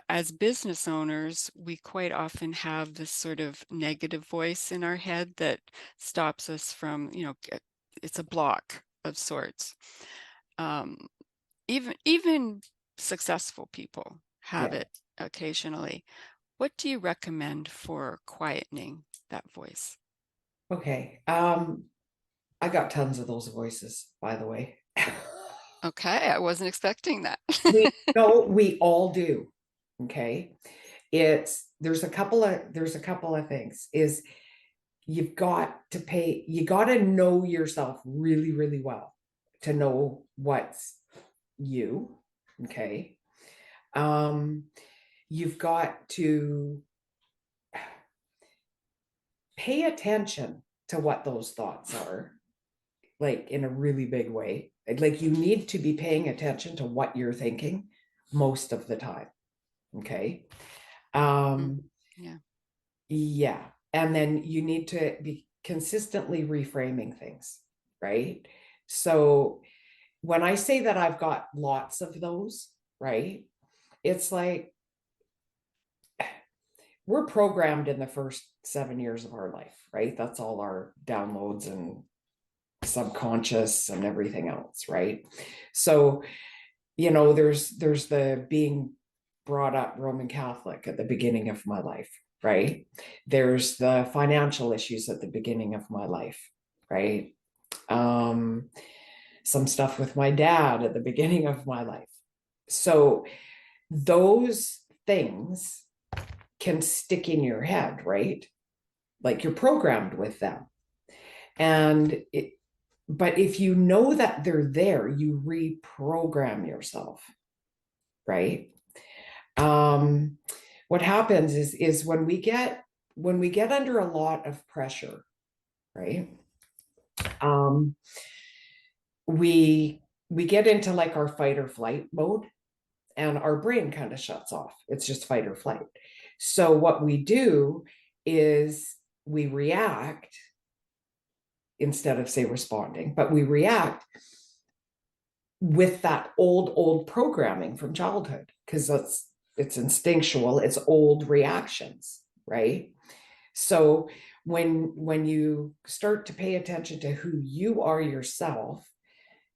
as business owners, we quite often have this sort of negative voice in our head that stops us from, it's a block of sorts. Um, even successful people have Yeah. it occasionally. What do you recommend for quietening that voice? Okay. I got tons of those voices, by the way. Okay, I wasn't expecting that. We no, we all do. Okay. There's a couple of things is you got to know yourself really, really well to know what's you. Okay. Um, you've got to pay attention to what those thoughts are, like in a really big way. Like you need to be paying attention to what you're thinking most of the time. Okay. Mm, Um, yeah. yeah. And then you need to be consistently reframing things, right? So when I say that I've got lots of those, right? It's like we're programmed in the first 7 years of our life, right? That's all our downloads and subconscious and everything else, right? So, there's the being brought up Roman Catholic at the beginning of my life, right? There's the financial issues at the beginning of my life, right? Um, some stuff with my dad at the beginning of my life. So those things can stick in your head, right? Like you're programmed with them. And but if you know that they're there, you reprogram yourself, right? Um, what happens is when we get under a lot of pressure, right? Um, we get into like our fight or flight mode, and our brain kind of shuts off. It's just fight or flight. So what we do is we react instead of say responding, but we react with that old programming from childhood because it's instinctual, it's old reactions, right? So when you start to pay attention to who you are yourself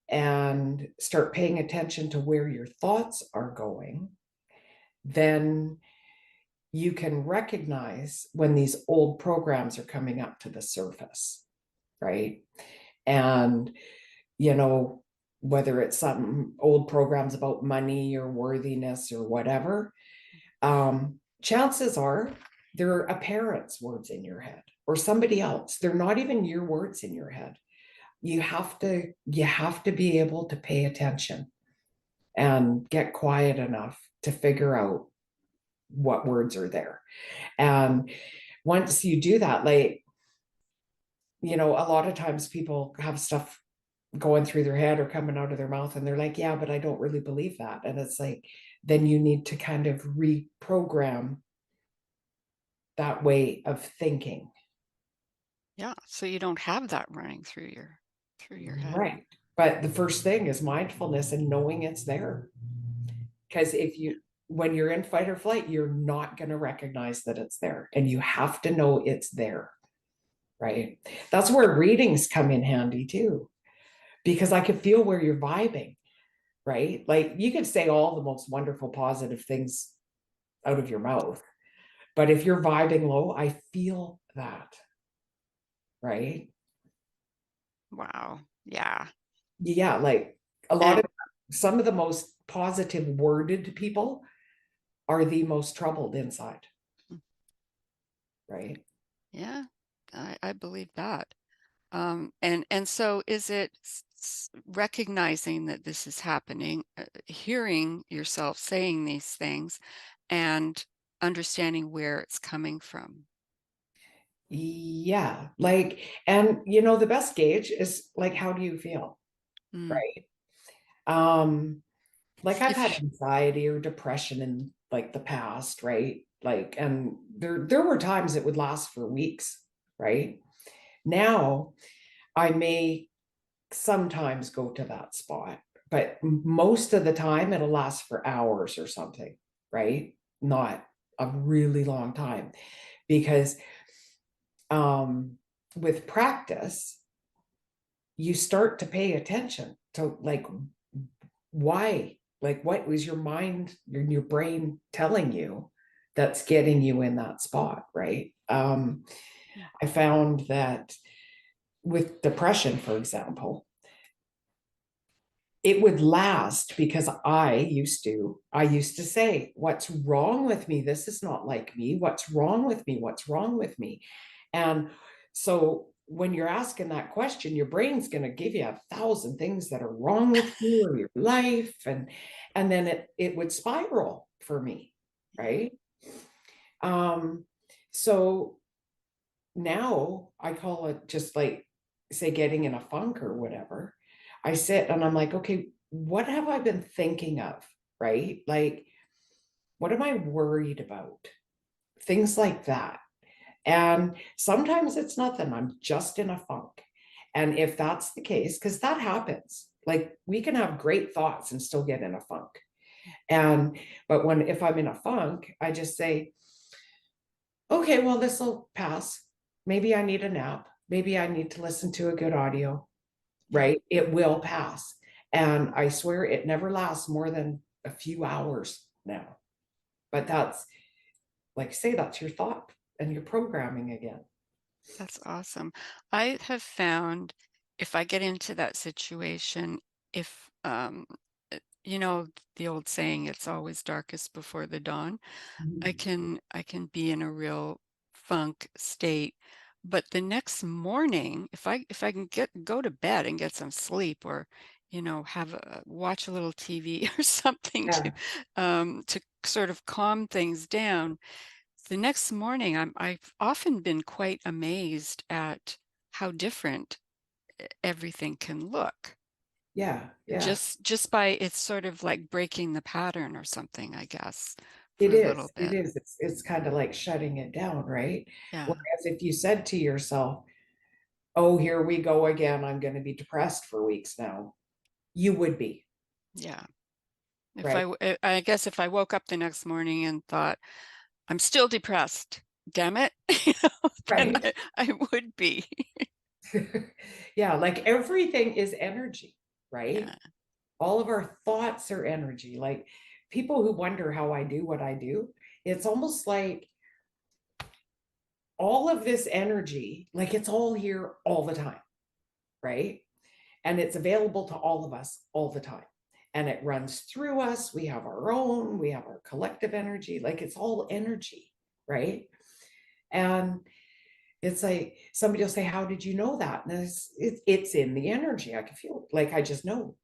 and start paying attention to where your thoughts are going, then you can recognize when these old programs are coming up to the surface, right? And you know, whether it's some old programs about money or worthiness or whatever, chances are they're a parent's words in your head or somebody else. They're not even your words in your head. You have to be able to pay attention and get quiet enough to figure out what words are there. And once you do that, like, a lot of times people have stuff going through their head or coming out of their mouth and they're like, yeah, but I don't really believe that. And it's like, then you need to kind of reprogram that way of thinking. Yeah, so you don't have that running through your head. Right. But the first thing is mindfulness and knowing it's there. Because when you're in fight or flight, you're not going to recognize that it's there. And you have to know it's there. Right. That's where readings come in handy too, because I can feel where you're vibing. Right. Like you could say all the most wonderful, positive things out of your mouth. But if you're vibing low, I feel that. Right. Wow. Yeah. Yeah. Like a lot And of some of the most positive worded people are the most troubled inside. Right. yeah, I believe that. And so is it recognizing that this is happening, hearing yourself saying these things, and understanding where it's coming from? Yeah. Like, and the best gauge is like, how do you feel? Mm. Right. Um, like I've had If anxiety or depression in like the past, right? Like, and there were times it would last for weeks, right? Now I may sometimes go to that spot, but most of the time it'll last for hours or something, right? Not a really long time, because with practice, you start to pay attention to like why, like what was your mind and your brain telling you that's getting you in that spot, right? I found that with depression, for example, it would last because I used to say, what's wrong with me? This is not like me. What's wrong with me? What's wrong with me? And so when you're asking that question, your brain's going to give you 1,000 things that are wrong with you or your life. And then it would spiral for me, right? Um, so now I call it just like, say, getting in a funk or whatever. I sit and I'm like, okay, what have I been thinking of? Right? Like, what am I worried about? Things like that. And sometimes it's nothing. I'm just in a funk. And if that's the case, because that happens, like we can have great thoughts and still get in a funk. And, but if I'm in a funk, I just say, okay, well, this will pass. Maybe I need a nap. Maybe I need to listen to a good audio, Yeah, right? It will pass. And I swear it never lasts more than a few hours now. But that's like, say, that's your thought and your programming again. that's awesome. I have found if I get into that situation, if you know the old saying, it's always darkest before the dawn. Mhm. I can be in a real funk state, but the next morning, if I can go to bed and get some sleep, or have watch a little TV or something Yeah, to sort of calm things down, the next morning I've often been quite amazed at how different everything can look, yeah, yeah. just by it's sort of like breaking the pattern or something, I guess, for It a little is. It bit. is. It's kind of like shutting it down, right? Yeah. Whereas if you said to yourself, oh, here we go again, I'm going to be depressed for weeks now, you would be, Yeah. If right? I guess if I woke up the next morning and thought, "I'm still depressed, damn it," then Right. I would be. Yeah, like everything is energy, right? Yeah, All of our thoughts are energy. Like people who wonder how I do what I do, it's almost like all of this energy, like it's all here all the time, right? And it's available to all of us all the time. And it runs through us. We have our own, we have our collective energy, like it's all energy, right? And it's like somebody will say, how did you know that? And it's in the energy. I can feel it. Like I just know,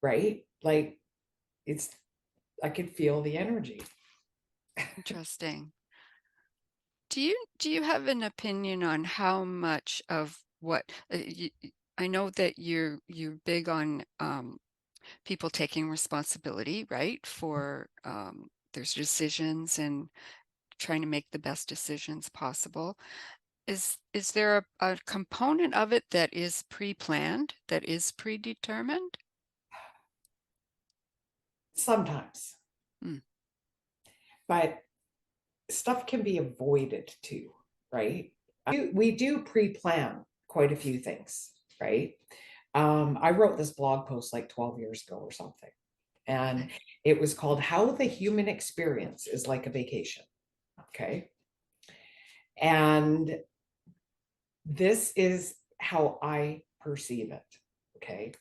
right? Like it's, I could feel the energy. interesting. Do you have an opinion on how much of what I know that you're big on people taking responsibility, right, for there's decisions and trying to make the best decisions possible. Is there a component of it that is pre-planned, that is predetermined? Sometimes, Mm, but stuff can be avoided too, right? We do pre-plan quite a few things, right? I wrote this blog post like 12 years ago or something, and okay. it was called How the Human Experience is Like a Vacation. Okay. And this is how I perceive it. Okay.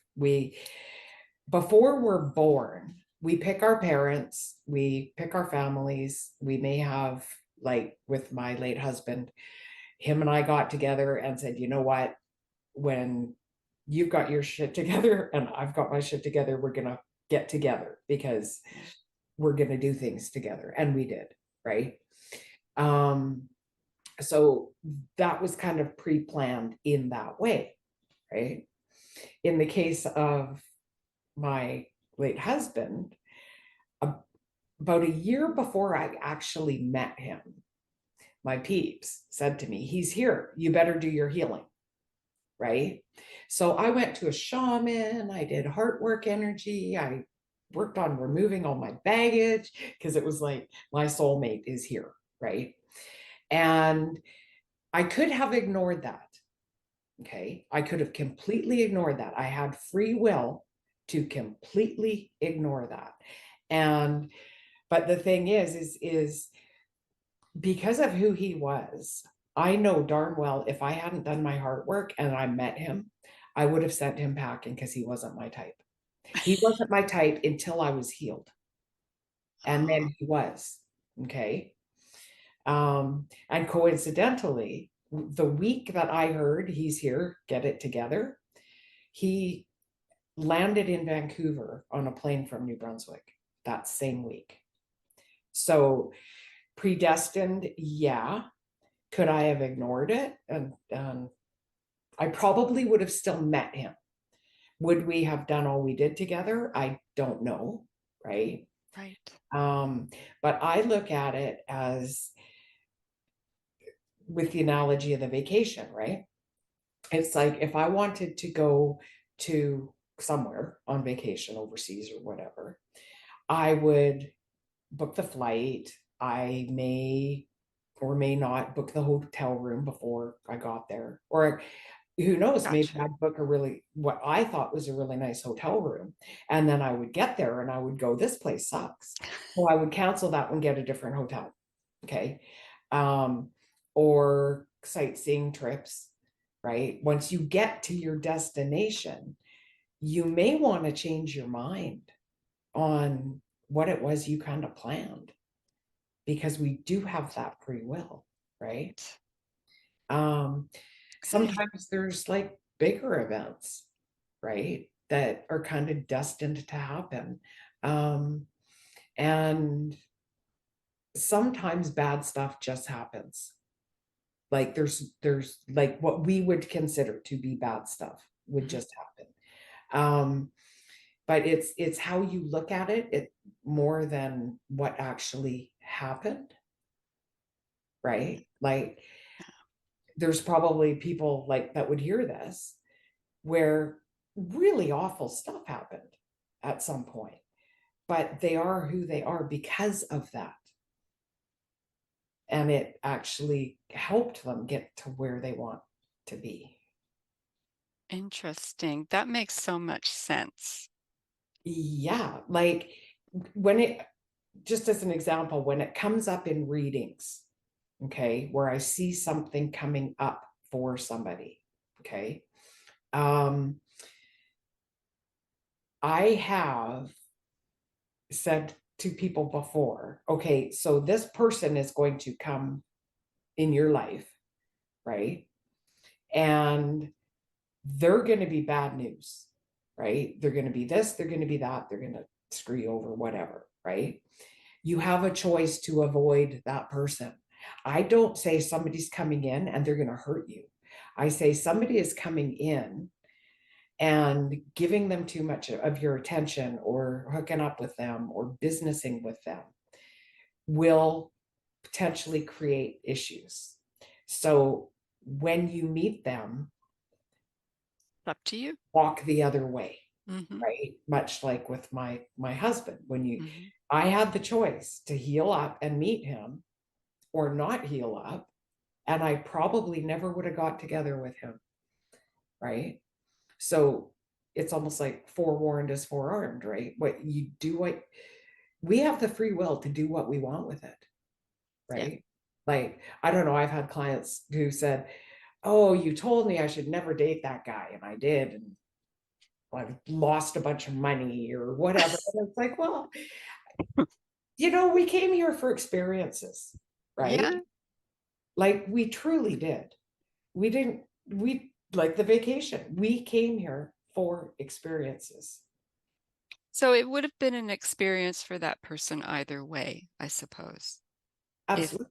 Before we're born, we pick our parents, we pick our families. We may have, like with my late husband, him and I got together and said, you know what? When you've got your shit together and I've got my shit together, we're going to get together because Yeah. we're going to do things together. And we did. Right. Um, so that was kind of pre-planned in that way. Right. In the case of my late husband, about a year before I actually met him, my peeps said to me, he's here, you better do your healing. Right. So I went to a shaman, I did heart work energy, I worked on removing all my baggage because it was like my soulmate is here, right? And I could have ignored that. Okay. I could have completely ignored that. I had free will to completely ignore that. And, but the thing is because of who he was, I know darn well if I hadn't done my hard work and I met him, I would have sent him packing because he wasn't my type. He wasn't my type until I was healed. And Oh, then he was. Okay. And coincidentally, the week that I heard he's here, get it together, he landed in Vancouver on a plane from New Brunswick that same week. So predestined, yeah. Could I have ignored it? And I probably would have still met him. Would we have done all we did together? I don't know, right? right. But I look at it as with the analogy of the vacation, right? It's like if I wanted to go to somewhere on vacation overseas or whatever, I would book the flight. I may or may not book the hotel room before I got there. Or who knows, maybe Gotcha. I'd book a really, what I thought was a really nice hotel room. And then I would get there and I would go, this place sucks. So I would cancel that one, get a different hotel. Okay. Um, or sightseeing trips, right? Once you get to your destination, you may want to change your mind on what it was you kind of planned because we do have that free will, right? Um, Okay. sometimes there's like bigger events, right, that are kind of destined to happen. Um, and sometimes bad stuff just happens. Like there's like what we would consider to be bad stuff would Mhm. just happen. Um, but it's how you look at it more than what actually happened, right? Like there's probably people like that would hear this where really awful stuff happened at some point, but they are who they are because of that. And it actually helped them get to where they want to be. Interesting. That makes so much sense. Yeah. Like when it, just as an example, when it comes up in readings, okay, where I see something coming up for somebody, okay, um, I have said to people before, okay, so this person is going to come in your life, right? And they're going to be bad news, right? They're going to be this, they're going to be that, they're going to screw you over, whatever, right? You have a choice to avoid that person. I don't say somebody's coming in and they're going to hurt you. I say somebody is coming in and giving them too much of your attention or hooking up with them or businessing with them will potentially create issues. So when you meet them, Up to you. walk the other way, Mhm. right? Much like with my husband, when you, Mhm. I had the choice to heal up and meet him or not heal up, and I probably never would have got together with him, right? So it's almost like forewarned is forearmed, right? What you do, what we have the free will to do what we want with it, Yeah. right? Like, I don't know, I've had clients who said, oh, you told me I should never date that guy, and I did, and I've lost a bunch of money or whatever. And it's like, well, we came here for experiences, right? Yeah. Like we truly did. We didn't, we like the vacation. We came here for experiences. So it would have been an experience for that person either way, I suppose. If Absolutely.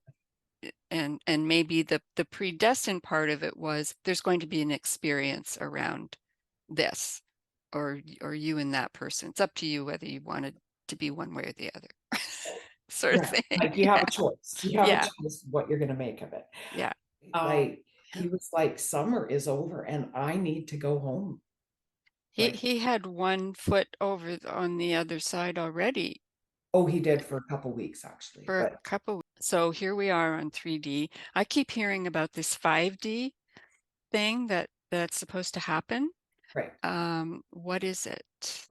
and maybe the predestined part of it was there's going to be an experience around this or you and that person. It's up to you whether you wanted to be one way or the other. Sort of Yeah. thing. Like you have a choice. You have a Yeah. choice what you're going to make of it. Yeah. Like Yeah. he was like, summer is over and I need to go home. Like, he had one foot over on the other side already oh, he did for a couple weeks actually, for a but couple. So here we are on 3D. I keep hearing about this 5D thing that's supposed to happen. right. What is it?